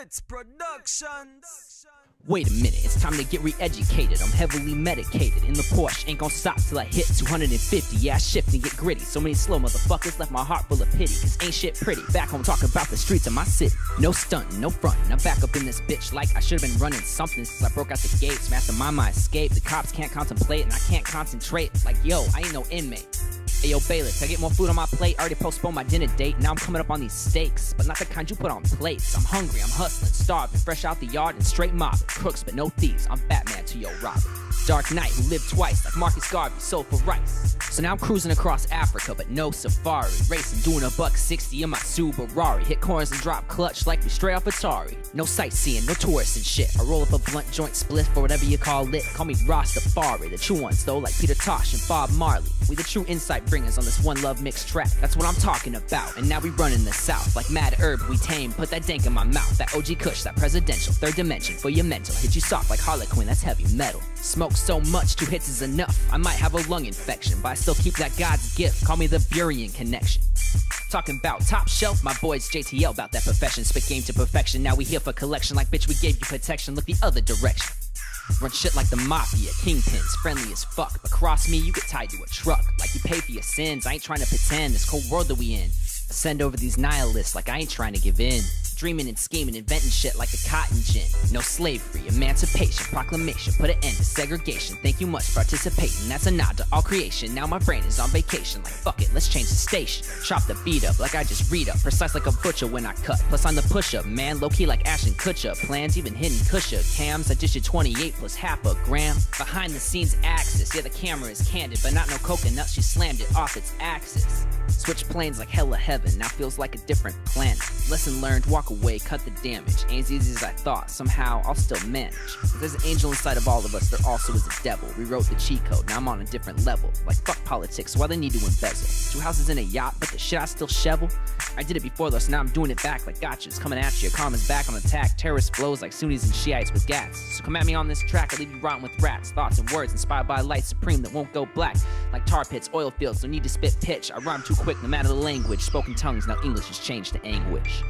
Exonerated Productions. Wait a minute, it's time to get re-educated. I'm heavily medicated. In the Porsche, ain't gon' stop till I hit 250. Yeah, I shift and get gritty. So many slow motherfuckers left my heart full of pity. Cause ain't shit pretty. Back home talking about the streets of my city. No stunting, no frontin'. I'm back up in this bitch like I should've been running something since I broke out the gates. Mastermind my escape. The cops can't contemplate and I can't concentrate. Like yo, I ain't no inmate. Ayo bailiff, I get more food on my plate. Already postponed my dinner date. Now I'm coming up on these steaks, but not the kind you put on plates. I'm hungry, I'm hustling, starving, fresh out the yard and straight mobbing. Crooks but no thieves, I'm Batman to your Robin. Dark Knight who lived twice like Marcus Garvey, sold for rice. So now I'm cruising across Africa, but no safari. Racing, doing $160 in my Subaru. Hit corners and drop clutch like we straight off Atari. No sightseeing, no tourists and shit. I roll up a blunt joint split for whatever you call it. Call me Rastafari, the true ones though, like Peter Tosh and Bob Marley. We the true insight bringers on this one Love Mixtrack. That's what I'm talking about. And now we running the South like Mad Herb. We tame, put that dank in my mouth. That OG Kush, that presidential, third dimension for your mental. Hit you soft like Harlequin, that's heavy metal. Smoke so much, 2 hits is enough. I might have a lung infection, but I still keep that God's gift. Call me the Buryan connection. Talking about top shelf, my boys JTL about that profession. Spit game to perfection, now we here for collection. Like bitch, we gave you protection, look the other direction. Run shit like the mafia, kingpins, friendly as fuck. But cross me, you get tied to a truck. Like you pay for your sins, I ain't trying to pretend. This cold world that we in, send over these nihilists like I ain't trying to give in. Dreaming and scheming, inventing shit like a cotton gin. No slavery, emancipation, proclamation. Put an end to segregation. Thank you much for participating. That's a nod to all creation. Now my brain is on vacation. Like fuck it, let's change the station. Chop the beat up like I just read up. Precise like a butcher when I cut. Plus I'm the push-up, man. Low-key like Ashton Kutcher. Plans even hidden Kusha. Cams, I dish you 28 plus half a gram. Behind the scenes axis. Yeah, the camera is candid, but not no coconut. She slammed it off its axis. Switch planes like hella heaven. Now feels like a different planet. Lesson learned, walk away, cut the damage. Ain't as easy as I thought, somehow I'll still manage. There's an angel inside of all of us, there also is a devil. Rewrote the cheat code, now I'm on a different level. Like fuck politics, why they need to embezzle? 2 houses in a yacht, but the shit I still shovel. I did it before though, so now I'm doing it back. Like gotchas, coming at you, karma's back on attack. Terrorist flows like Sunnis and Shiites with gats. So come at me on this track, I'll leave you rotten with rats. Thoughts and words inspired by light supreme that won't go black. Like tar pits, oil fields, no need to spit pitch. I rhyme too quick, no matter the language. Spoken tongues, now English has changed to anguish.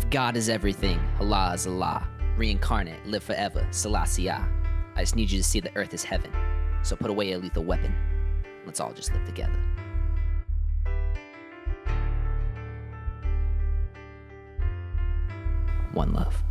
God is everything, Allah is Allah. Reincarnate, live forever, Selassie I. I just need you to see the earth is heaven. So put away a lethal weapon. Let's all just live together. One love.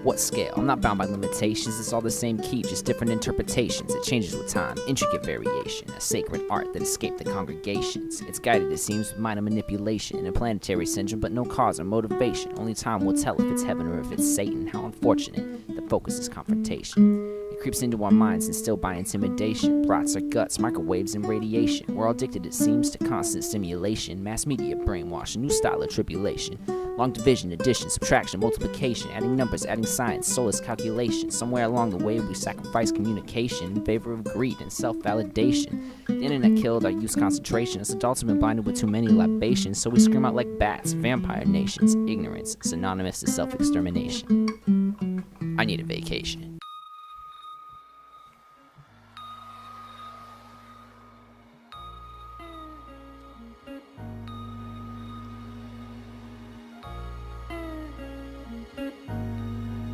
What scale? I'm not bound by limitations, it's all the same key, just different interpretations. It changes with time, intricate variation, a sacred art that escaped the congregations. It's guided, it seems, with minor manipulation, a planetary syndrome, but no cause or motivation. Only time will tell if it's heaven or if it's Satan. How unfortunate, the focus is confrontation. It creeps into our minds instilled by intimidation. Rots our guts, microwaves and radiation. We're all addicted, it seems, to constant stimulation. Mass media brainwash, a new style of tribulation. Long division, addition, subtraction, multiplication, adding numbers, adding science, soulless calculation. Somewhere along the way we sacrificed communication in favor of greed and self-validation. The internet killed our youth's concentration. Us adults have been blinded with too many libations, so we scream out like bats, vampire nations. Ignorance, synonymous to self-extermination. I need a vacation.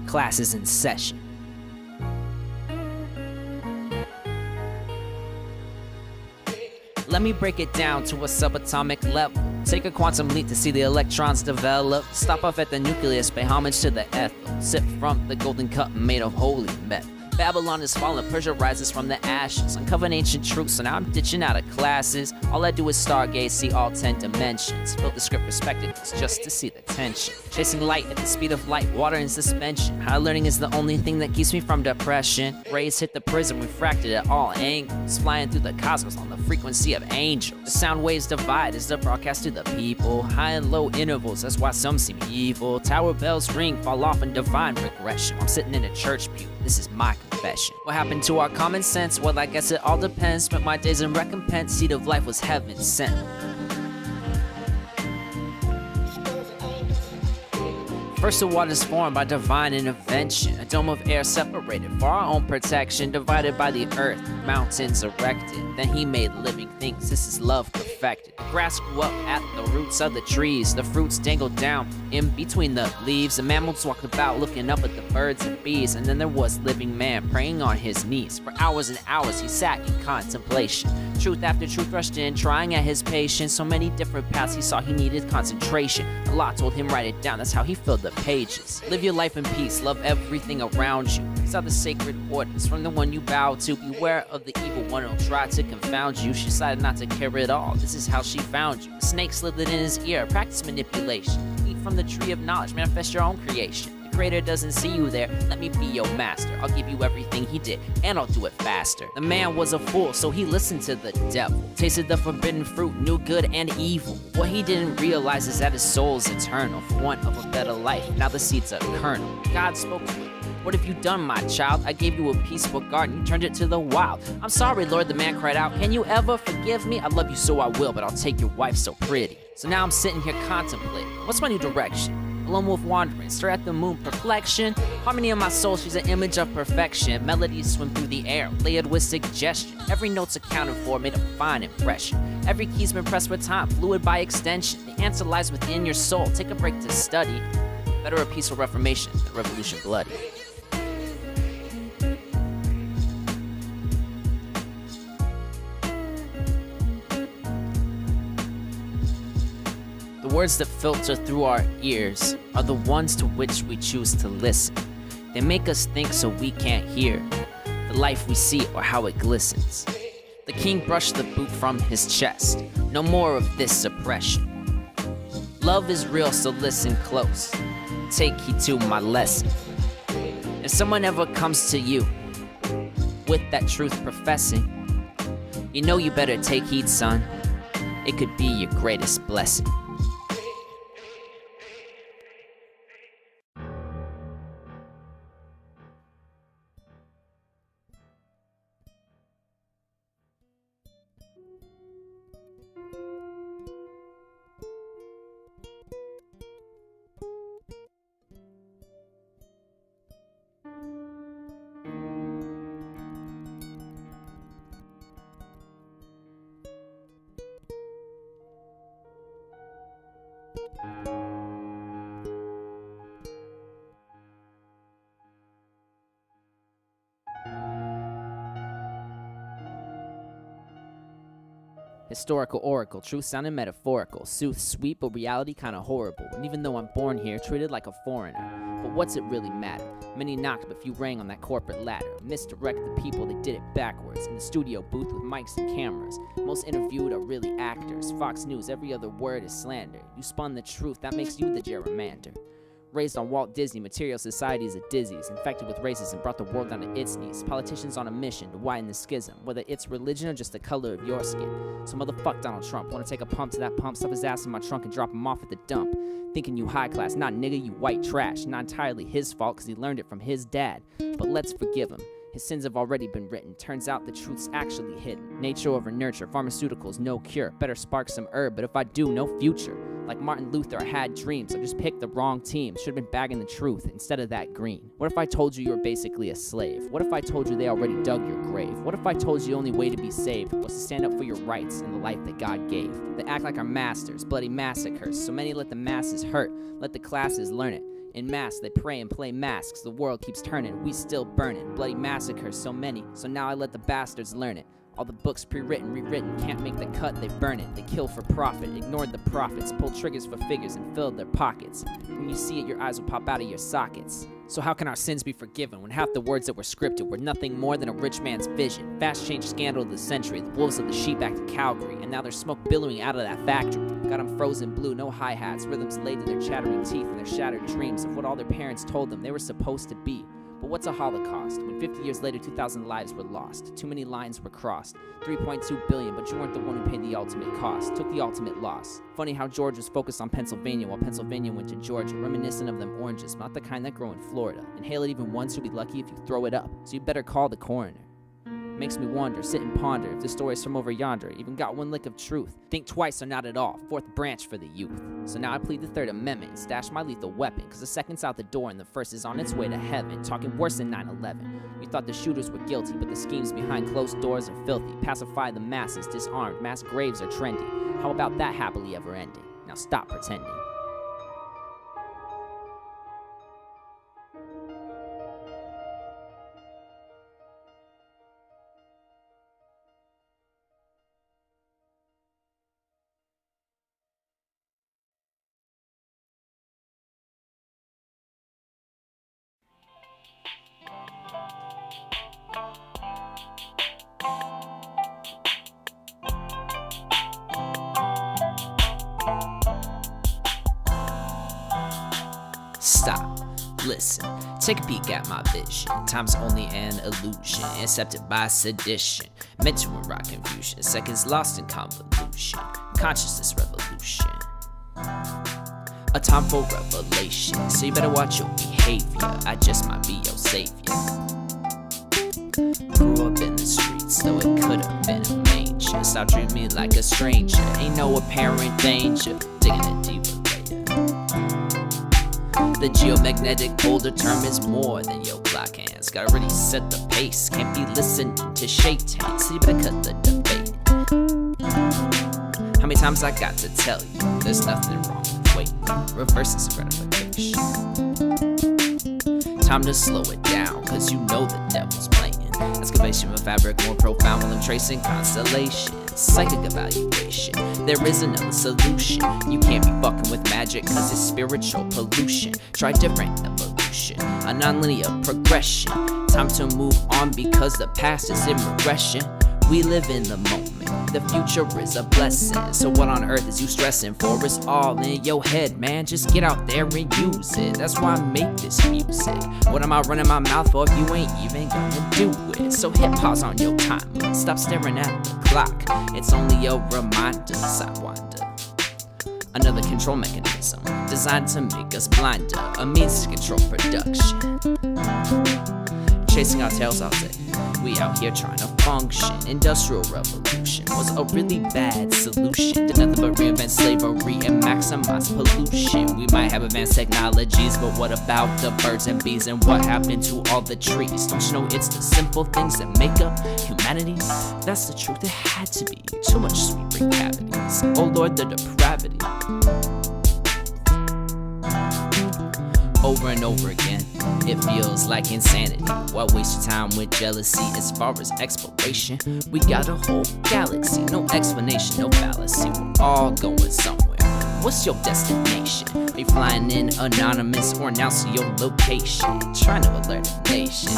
Class is in session. Let me break it down to a subatomic level. Take a quantum leap to see the electrons develop. Stop off at the nucleus, pay homage to the ether. Sip from the golden cup made of holy metal. Babylon is fallen, Persia rises from the ashes. Uncovered ancient truths, so now I'm ditching out of classes. All I do is stargaze, see all 10 dimensions. Build the script perspectives just to see the tension. Chasing light at the speed of light, water in suspension. High learning is the only thing that keeps me from depression. Rays hit the prism, refracted at all angles. Flying through the cosmos on the frequency of angels. The sound waves divide as the broadcast to the people. High and low intervals, that's why some seem evil. Tower bells ring, fall off in divine regression. I'm sitting in a church pew, this is my confession. What happened to our common sense? Well, I guess it all depends. Spent my days in recompense, seed of life was heaven sent. First the water's formed by divine intervention, a dome of air separated for our own protection, divided by the earth, mountains erected. Then he made living things, this is love perfected. The grass grew up at the roots of the trees, the fruits dangled down in between the leaves. The mammals walked about looking up at the birds and bees, and then there was living man praying on his knees. For hours and hours he sat in contemplation. Truth after truth rushed in, trying at his patience. So many different paths he saw, he needed concentration. Allah told him write it down, that's how he filled the pages. Live your life in peace, love everything around you. These are the sacred orders from the one you bow to. Beware of the evil one who'll try to confound you. She decided not to care at all, this is how she found you. The snake slithered in his ear, practice manipulation. Eat from the tree of knowledge, manifest your own creation. Creator doesn't see you there, let me be your master. I'll give you everything he did, and I'll do it faster. The man was a fool, so he listened to the devil. Tasted the forbidden fruit, knew good and evil. What he didn't realize is that his soul's eternal. For want of a better life, now the seed's a kernel. God spoke to him. What have you done, my child? I gave you a peaceful garden, you turned it to the wild. I'm sorry, Lord, the man cried out. Can you ever forgive me? I love you so I will, but I'll take your wife so pretty. So now I'm sitting here contemplating, what's my new direction? A lone wolf wandering, stare at the moon, perfection. Harmony of my soul, she's an image of perfection. Melodies swim through the air, layered with suggestion. Every note's accounted for, made a fine impression. Every key's been pressed with time, fluid by extension. The answer lies within your soul, take a break to study. Better a peaceful reformation than revolution bloody. The words that filter through our ears are the ones to which we choose to listen. They make us think so we can't hear the life we see or how it glistens. The king brushed the boot from his chest. No more of this suppression. Love is real, so listen close. Take heed to my lesson. If someone ever comes to you with that truth professing, you know you better take heed, son. It could be your greatest blessing. Historical oracle, truth sounding metaphorical. Sooth sweet, but reality kinda horrible. And even though I'm born here, treated like a foreigner. But what's it really matter? Many knocked, but few rang on that corporate ladder. Misdirect the people, they did it backwards. In the studio booth with mics and cameras. Most interviewed are really actors. Fox News, every other word is slander. You spun the truth, that makes you the gerrymander. Raised on Walt Disney, material society is a disease, infected with racism, brought the world down to its knees. Politicians on a mission to widen the schism, whether it's religion or just the color of your skin. So motherfuck Donald Trump, wanna take a pump to that pump, stuff his ass in my trunk and drop him off at the dump. Thinking you high class, not nigga, you white trash. Not entirely his fault, cause he learned it from his dad. But let's forgive him. His sins have already been written. Turns out the truth's actually hidden. Nature over nurture, pharmaceuticals, no cure. Better spark some herb, but if I do, no future. Like Martin Luther, I had dreams. I just picked the wrong team. Should've been bagging the truth instead of that green. What if I told you you're basically a slave? What if I told you they already dug your grave? What if I told you the only way to be saved was to stand up for your rights and the life that God gave? They act like our masters, bloody massacres. So many let the masses hurt, let the classes learn it. In mass, they pray and play masks. The world keeps turning, we still burning. Bloody massacres, so many, so now I let the bastards learn it. All the books pre-written, rewritten, can't make the cut, they burn it. They kill for profit, ignored the prophets, pulled triggers for figures and filled their pockets. When you see it, your eyes will pop out of your sockets. So how can our sins be forgiven when half the words that were scripted were nothing more than a rich man's vision? Fast change scandal of the century, the wolves of the sheep act in Calgary, and now there's smoke billowing out of that factory. Got them frozen blue, no hi-hats, rhythms laid to their chattering teeth and their shattered dreams of what all their parents told them they were supposed to be. But what's a Holocaust? When 50 years later 2,000 lives were lost, too many lines were crossed, 3.2 billion, but you weren't the one who paid the ultimate cost, took the ultimate loss. Funny how George was focused on Pennsylvania while Pennsylvania went to Georgia, reminiscent of them oranges, not the kind that grow in Florida. Inhale it even once, you'll be lucky if you throw it up, so you better call the coroner. Makes me wonder, sit and ponder if the story's from over yonder even got one lick of truth. Think twice or not at all, fourth branch for the youth. So now I plead the Third Amendment and stash my lethal weapon, cause the second's out the door and the first is on its way to heaven. Talking worse than 9/11. You thought the shooters were guilty, but the schemes behind closed doors are filthy. Pacify the masses, disarmed, mass graves are trendy. How about that happily ever ending? Now stop pretending. Stop, listen, take a peek at my vision. Time's only an illusion, accepted by sedition. Meant to erotic confusion, seconds lost in convolution. Consciousness revolution. A time for revelation, so you better watch your behavior. I just might be your savior. Grew up in the streets, though it could have been a manger. Stop treating me like a stranger, ain't no apparent danger. Digging a deeper layer. The geomagnetic pole determines more than your clock hands. Gotta really set the pace, can't be listening to shaitan, so you better cut the debate. How many times I got to tell you, there's nothing wrong with waiting. Reverse is gratification. Time to slow it down, cause you know the devil's playing. Excavation of fabric more profound while I'm tracing constellations. Psychic evaluation, there is another solution. You can't be fucking with magic cause it's spiritual pollution. Try different evolution, a non-linear progression. Time to move on because the past is in regression. We live in the moment, the future is a blessing. So what on earth is you stressing for? It's all in your head, man, just get out there and use it. That's why I make this music. What am I running my mouth for if you ain't even gonna do it? So hit pause on your timer, stop staring at the clock. It's only a reminder, sidewinder. Another control mechanism, designed to make us blinder. A means to control production. Chasing our tails all day, we out here trying to function. Industrial revolution was a really bad solution. Did nothing but reinvent slavery and maximize pollution. We might have advanced technologies, but what about the birds and bees? And what happened to all the trees? Don't you know it's the simple things that make up humanity? That's the truth, it had to be. Too much sweet brain cavities. Oh Lord, the depravity. Over and over again, it feels like insanity. Why waste your time with jealousy? As far as exploration, we got a whole galaxy. No explanation, no fallacy. We're all going somewhere. What's your destination? Are you flying in anonymous or announcing your location? Trying to alert the nation.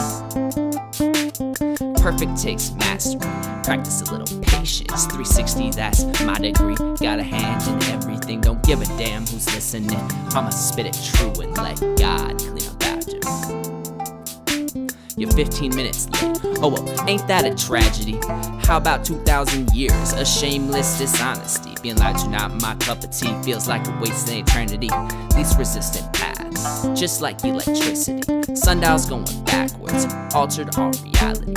Perfect takes mastery. Practice a little patience. 360, that's my degree. Got a hand in everything. Don't give a damn who's listening. I'ma spit it true and let God clean up after me. You're 15 minutes late. Oh well, ain't that a tragedy? How about 2,000 years? A shameless dishonesty. Being lied to, not my cup of tea. Feels like a waste in eternity. Least resistant paths, just like electricity. Sundials going backwards, altered our reality.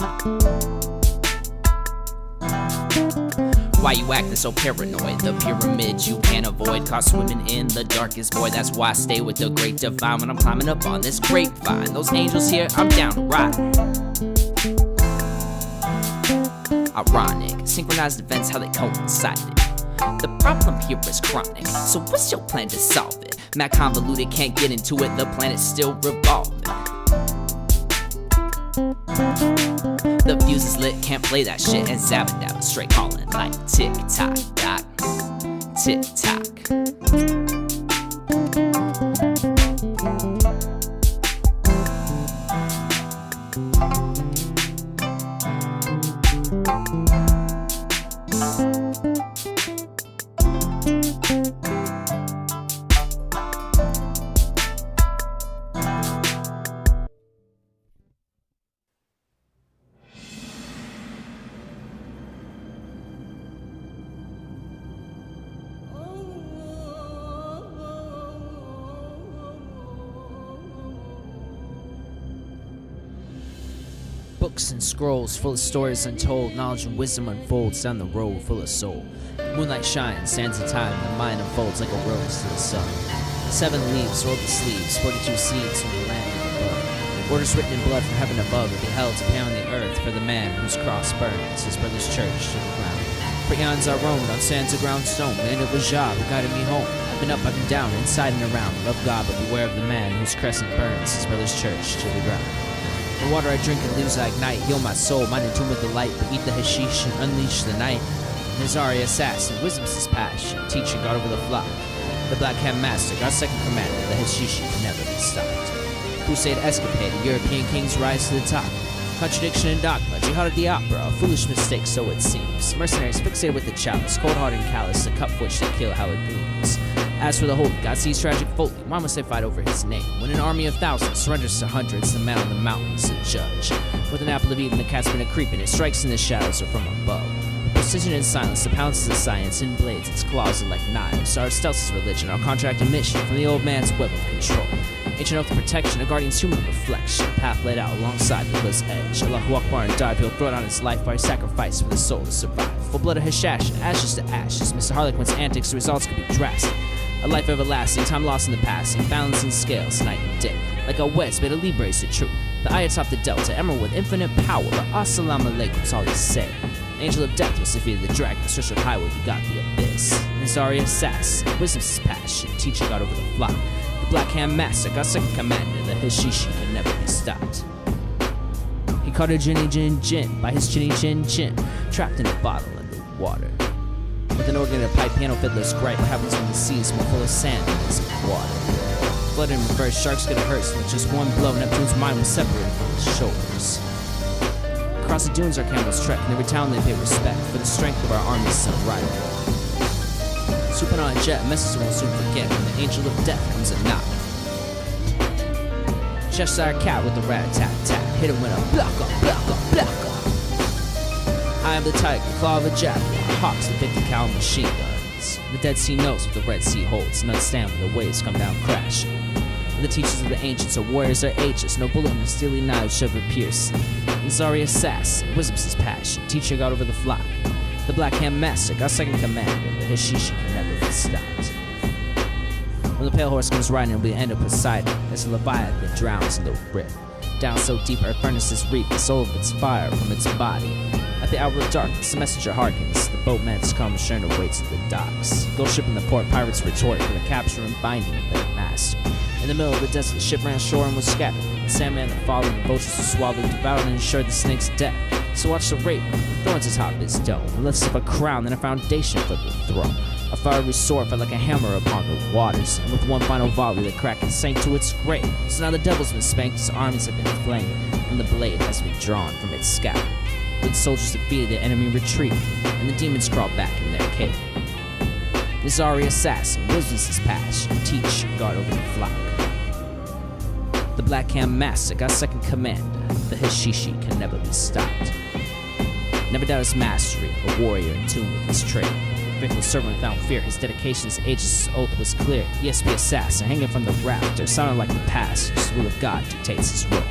Why you acting so paranoid? The pyramid you can't avoid, caught swimming in the darkest void. That's why I stay with the great divine when I'm climbing up on this grapevine. Those angels here, I'm down to ride. Ironic, synchronized events, how they coincided. The problem here is chronic, so what's your plan to solve it? Mad convoluted, can't get into it, the planet's still revolving. The fuse is lit, can't play that shit, and Zabadaba straight calling like tick tock, doc, tick tock. books and scrolls full of stories untold. Knowledge and wisdom unfolds down the road full of soul. Moonlight shines, sands of time, the mind unfolds like a rose to the sun. 7 leaves, rolled the sleeves, 42 seeds from the land above. Orders written in blood from heaven above will be held to pay on the earth for the man whose cross burns his brother's church to the ground. For eons I roamed on sands of ground stone, land of Jah who guided me home. I've been up, I've been down, inside and around. Love God, but beware of the man whose crescent burns his brother's church to the ground. The water I drink and leaves I ignite, heal my soul, mind in tune with the light, but eat the hashish and unleash the night. Nazari assassin, wisdom's his passion, teaching God over the flock. The Black Hand Master, God's second commander, the Hashishi can never be stopped. Crusade escapade, European kings rise to the top. Contradiction and dogma, jihad of the opera, a foolish mistake, so it seems. Mercenaries fixated with the chalice, cold-hearted and callous, the cup which they kill how it gleams. As for the holy, God sees tragic folly, why must they fight over his name? When an army of thousands surrenders to hundreds, the man on the mountain is the judge. With an apple of Eden, the cat's been a creeping, it strikes in the shadows or from above. Precision and silence, the pounces of science, in blades, its claws are like knives. Our stealth is religion, our contract and mission, from the old man's web of control. Ancient oath of protection, a guardian's human reflection, a path laid out alongside the cliff's edge. Allahu Akbar and died, he'll throw down his life by sacrifice for the soul to survive. Full blood of Hashishi, ashes to ashes, Mr. Harlequin's antics, the results could be drastic. A life everlasting, time lost in the past, balancing scales, night and day. Like a West, made a Libra's the truth. The eye atop the delta, emerald with infinite power, but assalamu alaikum's all he said. Angel of death was defeated the dragon, searched the highway, he got the abyss. Nazari assassin, wisdom's his passion, teaching God over the flock. The Black Hand Master, God's second commander, the Hashishi can never be stopped. He caught a gin by his chin, trapped in a bottle underwater. With an organ and a pipe, piano fiddlers gripe, what happens when the sea is more full of sand than it is of water. Flood in reverse, sharks get a hearse, with just one blow, Neptune's mind was separated from his shoulders. Across the dunes our camels trek, in every town they pay respect for the strength of our army's son rival. Swooping on a jet, message won't soon forget when the angel of death comes a knock. Cheshire cat with a rat-a-tat-tat, hit him with a block up. I am the tiger, claw of a jaguar, hawks the 50 cal machine guns. The Dead Sea knows what the Red Sea holds, and understand when the waves come down crashing. The teachers of the ancients are warriors are ageless, no bullet and steely knives shall ever pierce. Nazari assassin, wisdom's his passion, teacher God over the flock. The Black Hand Master, God's second commander, the Hashishi can never be stopped. When the pale horse comes riding, it will be the end of Poseidon, as a Leviathan drowns in the rift. Down so deep, earth furnaces reap the soul of its fire from its body. At the hour of darkness, the messenger hearkens, the boatman's come, Shern awaits at the docks. Ghost ship in the port, pirates retort for the capture and binding of their master. In the middle of the desert, the ship ran ashore and was scattered. The Sandman that followed, the vultures were swallowed, devoured and ensured the snake's death. So watch the rape, thorns atop his dome, and lifts up a crown and a foundation for the throne. A fiery sword fell like a hammer upon the waters, and with one final volley the kraken sank to its grave. So now the devil's been spanked, his armies have been flamed, and the blade has been drawn from its scabbard. With soldiers defeated, the enemy retreated, and the demons crawled back in their cave. Nazari assassin, wisdom's his passion, teach God over the flock. The Black Hand Master, God's second commander, the Hashishi can never be stopped. Never doubt his mastery, a warrior in tune with his trade. Faithful servant without fear, his dedication, his ages, his oath was clear. ESP assassin, hanging from the rafter, sounding like the pastors, the will of God dictates his role.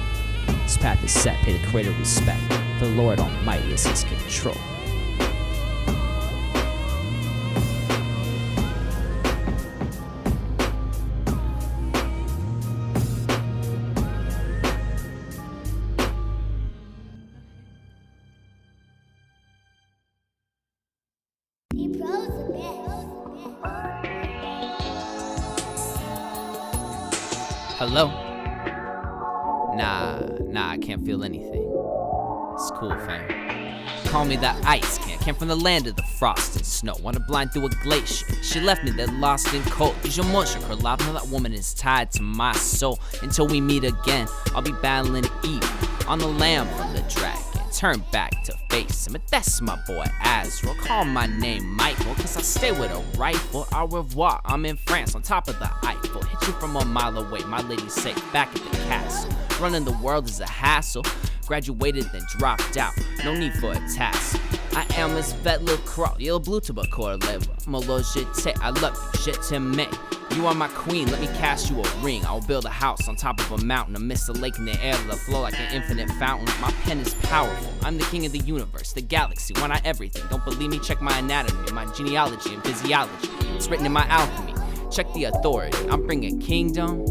His path is set, pay the creator respect, for the Lord Almighty is his control. Hello? Nah, I can't feel anything. It's cool, fam. Call me the ice can. Came from the land of the frost and snow. Wanna blind through a glacier. She left me there lost and cold. These emotions her love. Now that woman is tied to my soul. Until we meet again, I'll be battling evil on the lamb from the dragon. Turn back to face him, but that's my boy Azrael. Call my name Michael, cause I stay with a rifle. Au revoir, I'm in France, on top of the Eiffel. Hit you from a mile away, my lady's safe, back at the castle. Running the world is a hassle. Graduated then dropped out, no need for a task. I am a vet little crawl, yellow blue to a core level. Molo shit, I love you, shit to me. You are my queen, let me cast you a ring. I will build a house on top of a mountain, amidst a lake in the air that'll flow like an infinite fountain. My pen is powerful, I'm the king of the universe, the galaxy, one eye everything. Don't believe me, check my anatomy, my genealogy and physiology. It's written in my alchemy, check the authority. I'm bringing kingdom.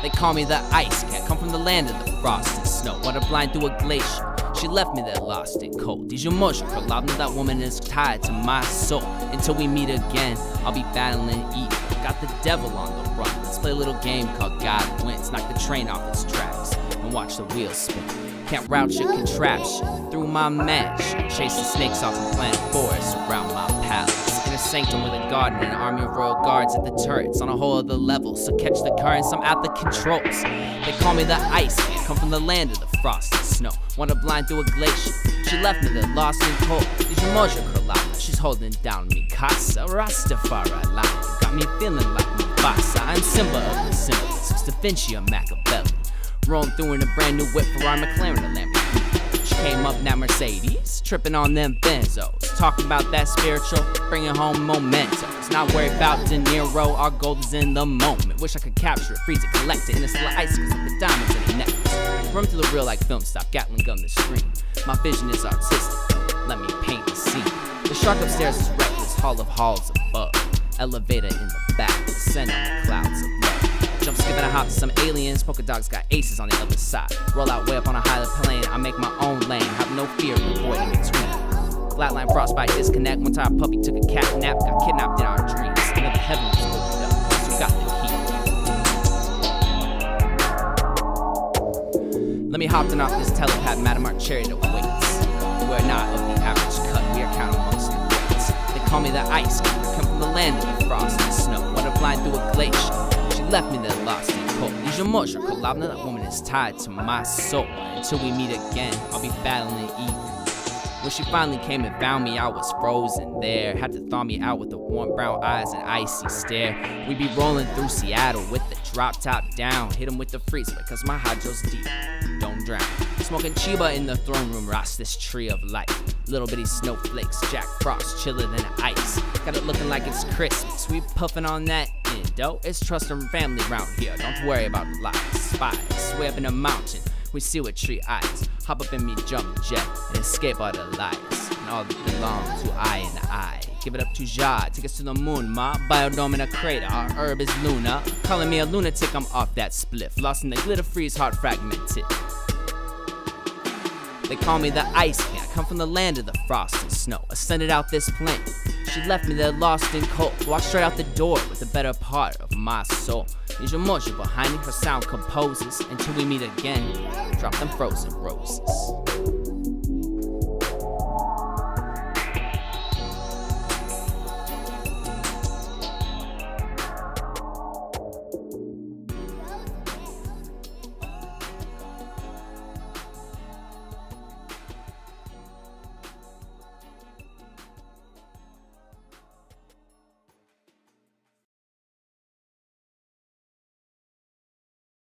They call me the ice cat, come from the land of the frost and snow. Water blind through a glacier. She left me there lost and cold. These emotions, that woman is tied to my soul. Until we meet again, I'll be battling evil. Got the devil on the run. Let's play a little game called God Wins. Knock the train off its tracks and watch the wheels spin. Can't route your contraption through my mansion. Chase the snakes off and plant forests around my palace. In a sanctum with a garden and an army of royal guards at the turrets. On a whole other level, so catch the currents, I'm at the controls. They call me the ice king, come from the land of the frost and snow. Water blind through a glacier. She left me there lost and cold. Did you moja Kralana? She's holding down me casa. Rastafari line. Got me feeling like Mufasa. I'm Simba of the symbolists. Da Vinci or Machiavelli. Rolling through in a brand new whip for our McLaren or Lamborghini. She came up now Mercedes, tripping on them benzos. Talking about that spiritual, bringing home mementos. Not worried about De Niro, our gold is in the moment. Wish I could capture it, freeze it, collect it in a still ice cause of the diamonds in the necklace. Run to the real like film stop, Gatling gun the screen. My vision is artistic, let me paint the scene. The shark upstairs is reckless, hall of halls above. Elevator in the back, descend on the clouds of love. Jump, skip, and I hop to some aliens. Polka dogs got aces on the other side. Roll out way up on a higher plane. I make my own lane. Have no fear of the void in between. Flatline, frostbite, disconnect. One time puppy took a cat nap. Got kidnapped in our dreams. Another heaven was opened up. So got the key. Let me hop in off this telepath. Madam, our chariot awaits. We're not of the average cut. We are counting amongst the greats. They call me the ice king. Come from the land of the frost and snow. Water blind through a glacier. Left me there lost and cold. These emotions, Kolabna, that woman is tied to my soul. Until we meet again, I'll be battling evil. When she finally came and found me, I was frozen there. Had to thaw me out with the warm brown eyes and icy stare. We be rolling through Seattle with the drop top down. Hit 'em with the freezer cause my hydro's deep. Don't drown. Smoking Chiba in the throne room, rocks this tree of life. Little bitty snowflakes, Jack Frost chiller than ice. Got it looking like it's Christmas. We puffing on that endo. It's trust and family round here. Don't worry about lies. Spies, way up in the mountain. We see with tree eyes. Hop up in me jump jet and escape all the lies. And all that belong to I and I. Give it up to Jah, take us to the moon, ma. Biodome in a crater, our herb is Luna. Calling me a lunatic, I'm off that spliff. Lost in the glitter freeze, heart fragmented. They call me the ice king, I come from the land of the frost and snow. Ascended out this plane, she left me there lost and cold. Walked straight out the door with the better part of my soul. Is your motion behind me, her sound composes. Until we meet again, drop them frozen roses.